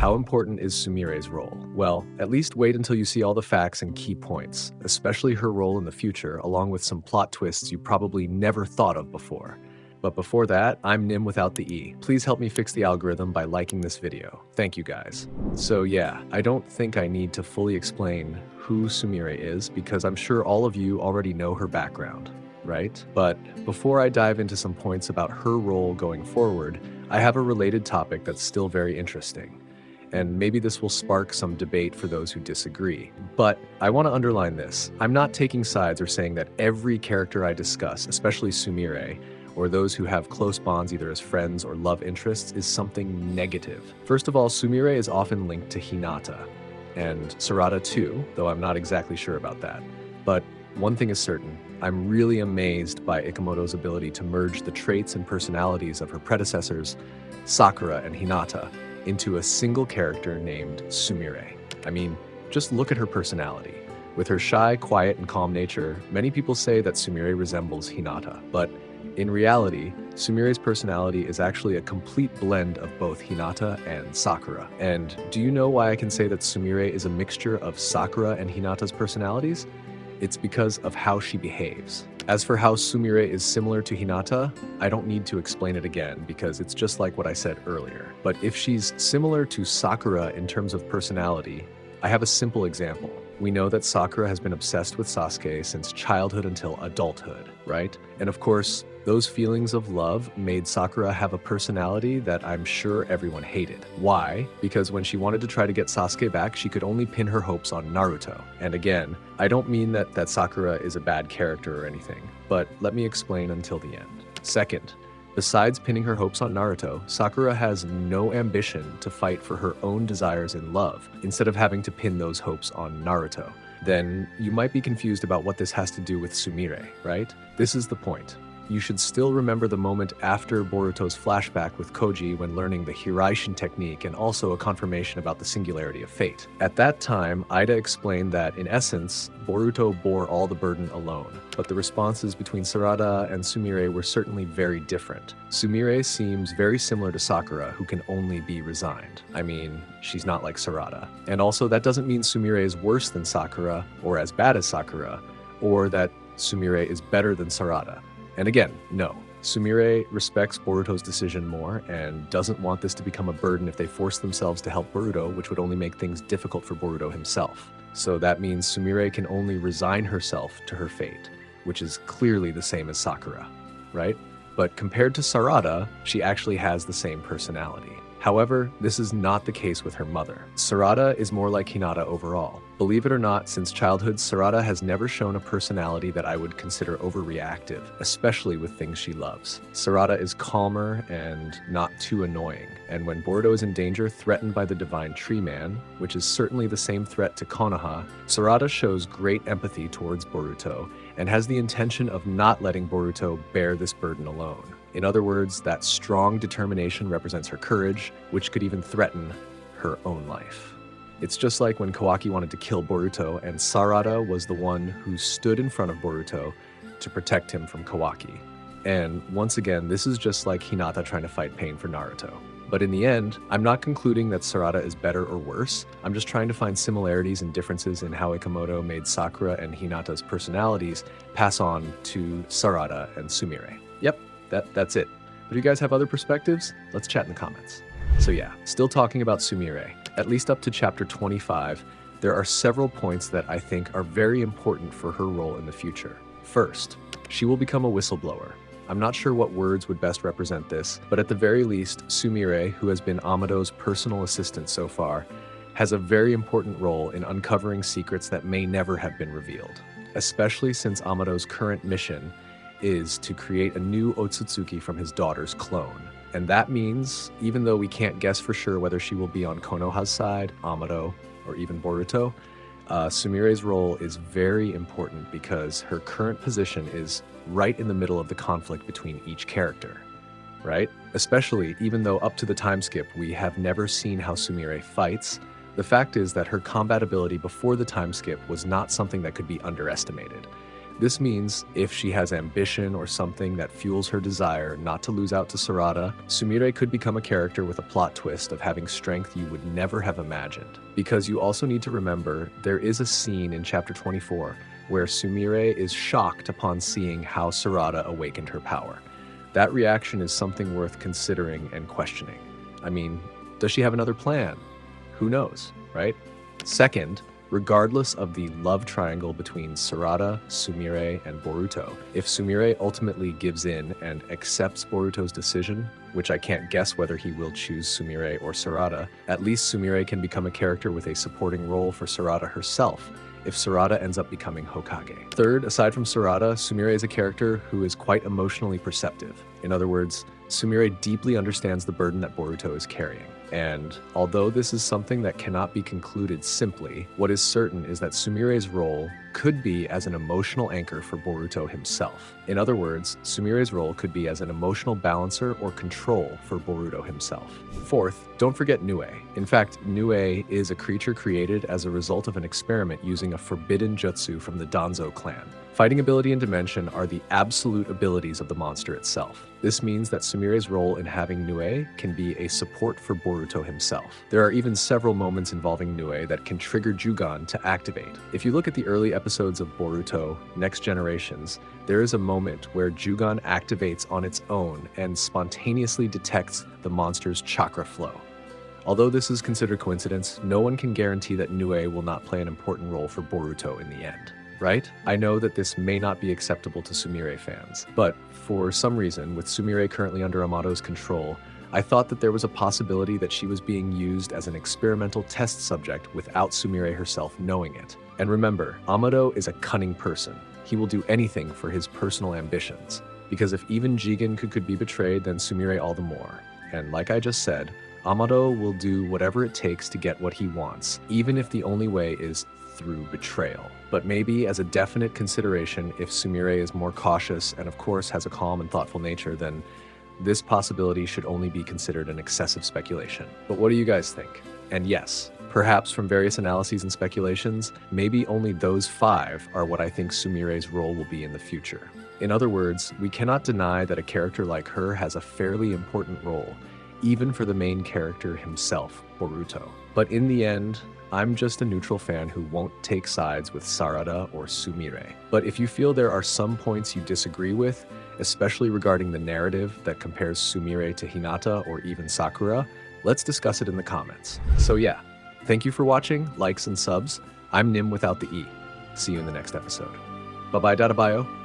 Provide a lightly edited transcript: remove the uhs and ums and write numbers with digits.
How important is Sumire's role? Well, at least wait until you see all the facts and key points, especially her role in the future, along with some plot twists you probably never thought of before. But before that, I'm Nim without the E. Please help me fix the algorithm by liking this video. Thank you guys. So yeah, I don't think I need to fully explain who Sumire is because I'm sure all of you already know her background, right? But before I dive into some points about her role going forward, I have a related topic that's still very interesting. And maybe this will spark some debate for those who disagree. But I want to underline this. I'm not taking sides or saying that every character I discuss, especially Sumire, or those who have close bonds either as friends or love interests, is something negative. First of all, Sumire is often linked to Hinata, and Sarada too, though I'm not exactly sure about that. But one thing is certain, I'm really amazed by Ikemoto's ability to merge the traits and personalities of her predecessors, Sakura and Hinata, into a single character named Sumire. I mean, just look at her personality. With her shy, quiet, and calm nature, many people say that Sumire resembles Hinata, but in reality, Sumire's personality is actually a complete blend of both Hinata and Sakura. And do you know why I can say that Sumire is a mixture of Sakura and Hinata's personalities? It's because of how she behaves. As for how Sumire is similar to Hinata, I don't need to explain it again because it's just like what I said earlier. But if she's similar to Sakura in terms of personality, I have a simple example. We know that Sakura has been obsessed with Sasuke since childhood until adulthood, right? And of course, those feelings of love made Sakura have a personality that I'm sure everyone hated. Why? Because when she wanted to try to get Sasuke back, she could only pin her hopes on Naruto. And again, I don't mean that Sakura is a bad character or anything, but let me explain until the end. Second, besides pinning her hopes on Naruto, Sakura has no ambition to fight for her own desires in love, instead of having to pin those hopes on Naruto. Then you might be confused about what this has to do with Sumire, right? This is the point. You should still remember the moment after Boruto's flashback with Koji when learning the Hiraishin technique and also a confirmation about the singularity of fate. At that time, Ida explained that, in essence, Boruto bore all the burden alone, but the responses between Sarada and Sumire were certainly very different. Sumire seems very similar to Sakura, who can only be resigned. I mean, she's not like Sarada. And also, that doesn't mean Sumire is worse than Sakura, or as bad as Sakura, or that Sumire is better than Sarada. And again, no. Sumire respects Boruto's decision more and doesn't want this to become a burden if they force themselves to help Boruto, which would only make things difficult for Boruto himself. So that means Sumire can only resign herself to her fate, which is clearly the same as Sakura, right? But compared to Sarada, she actually has the same personality. However, this is not the case with her mother. Sarada is more like Hinata overall. Believe it or not, since childhood, Sarada has never shown a personality that I would consider overreactive, especially with things she loves. Sarada is calmer and not too annoying, and when Boruto is in danger, threatened by the Divine Tree Man, which is certainly the same threat to Konoha, Sarada shows great empathy towards Boruto and has the intention of not letting Boruto bear this burden alone. In other words, that strong determination represents her courage, which could even threaten her own life. It's just like when Kawaki wanted to kill Boruto, and Sarada was the one who stood in front of Boruto to protect him from Kawaki. And once again, this is just like Hinata trying to fight pain for Naruto. But in the end, I'm not concluding that Sarada is better or worse. I'm just trying to find similarities and differences in how Ikemoto made Sakura and Hinata's personalities pass on to Sarada and Sumire. Yep. That's it. But if you guys have other perspectives, let's chat in the comments. So yeah, still talking about Sumire. At least up to chapter 25, there are several points that I think are very important for her role in the future. First, she will become a whistleblower. I'm not sure what words would best represent this, but at the very least, Sumire, who has been Amado's personal assistant so far, has a very important role in uncovering secrets that may never have been revealed, especially since Amado's current mission is to create a new Otsutsuki from his daughter's clone. And that means, even though we can't guess for sure whether she will be on Konoha's side, Amado, or even Boruto, Sumire's role is very important because her current position is right in the middle of the conflict between each character, right? Especially, even though up to the time skip we have never seen how Sumire fights, the fact is that her combat ability before the time skip was not something that could be underestimated. This means if she has ambition or something that fuels her desire not to lose out to Sarada, Sumire could become a character with a plot twist of having strength you would never have imagined. Because you also need to remember, there is a scene in chapter 24 where Sumire is shocked upon seeing how Sarada awakened her power. That reaction is something worth considering and questioning. I mean, does she have another plan? Who knows, right? Second, regardless of the love triangle between Sarada, Sumire, and Boruto, if Sumire ultimately gives in and accepts Boruto's decision, which I can't guess whether he will choose Sumire or Sarada, at least Sumire can become a character with a supporting role for Sarada herself, if Sarada ends up becoming Hokage. Third, aside from Sarada, Sumire is a character who is quite emotionally perceptive. In other words, Sumire deeply understands the burden that Boruto is carrying. And although this is something that cannot be concluded simply, what is certain is that Sumire's role could be as an emotional anchor for Boruto himself. In other words, Sumire's role could be as an emotional balancer or control for Boruto himself. Fourth, don't forget Nue. In fact, Nue is a creature created as a result of an experiment using a forbidden jutsu from the Danzo clan. Fighting ability and dimension are the absolute abilities of the monster itself. This means that Sumire's role in having Nue can be a support for Boruto himself. There are even several moments involving Nue that can trigger Jougan to activate. If you look at the early episodes of Boruto Next Generations, there is a moment where Jougan activates on its own and spontaneously detects the monster's chakra flow. Although this is considered coincidence, no one can guarantee that Nue will not play an important role for Boruto in the end. Right? I know that this may not be acceptable to Sumire fans, but for some reason, with Sumire currently under Amado's control, I thought that there was a possibility that she was being used as an experimental test subject without Sumire herself knowing it. And remember, Amado is a cunning person. He will do anything for his personal ambitions, because if even Jigen could be betrayed, then Sumire all the more. And like I just said, Amado will do whatever it takes to get what he wants, even if the only way is through betrayal. But maybe as a definite consideration, if Sumire is more cautious and of course has a calm and thoughtful nature, then this possibility should only be considered an excessive speculation. But what do you guys think? And yes, perhaps from various analyses and speculations, maybe only those 5 are what I think Sumire's role will be in the future. In other words, we cannot deny that a character like her has a fairly important role, even for the main character himself, Boruto. But in the end, I'm just a neutral fan who won't take sides with Sarada or Sumire. But if you feel there are some points you disagree with, especially regarding the narrative that compares Sumire to Hinata or even Sakura, let's discuss it in the comments. So yeah, thank you for watching, likes and subs. I'm Nim without the E. See you in the next episode. Bye-bye, Databayo.